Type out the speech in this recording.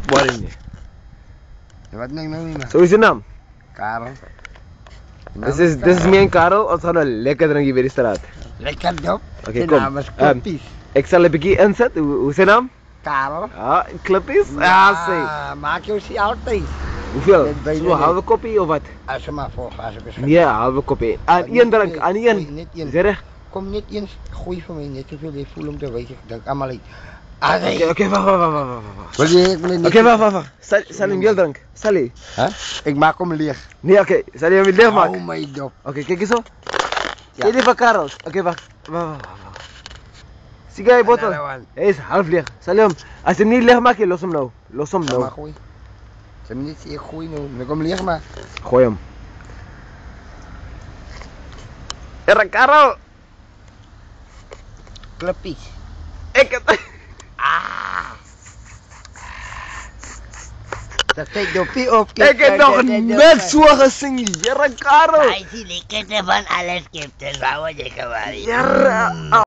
boring nie. Wat nou nie, man? So is je naam? Karel. Dit is me en Karel, ons gaan een lekker drankje bij de straat. Lekker dop. Oké, Zijn kom. naam is Klippies. Ik zal een beetje inzetten, hoe is je naam? Karel. Ja, clippies? Ja, zeg. Maak jou sie altijd. Hoeveel? Net bijna Zo, halve kopie of wat? Als je maar volgt, als je beschrijft. Ja, halve kopie. Aan één drank, aan één. Net één. Zeg. Kom niet eens, gooi voor mij niet te veel, ik voel hem te weinig. Ik denk allemaal uit. Oké, wacht. Wil je niet? Oké, wacht. Zal je meer drank? Zal je? Huh? Ik maak hem leeg. Nee, oké. Zal je hem leeg maken? Hou mij dop. Oké, kijk eens zo. Ja. Dit is van Karel. Oké, wacht. Zie jij je botel? Another one. Hij is half leeg. Zal je hem, als je hem niet leeg maakt, los hem nou. Los hem Maar nou. gooi. Ze hebben niet zeer gooi nou. Ik kom leeg maar. Gooi hem. Era Karel. Klippies. Ik het. Dat zei dopie op. Ik heb nog net zo gezien. Era Karel. Hij is die lekkerte van alles, Captain. Wou je gewoon. Jara.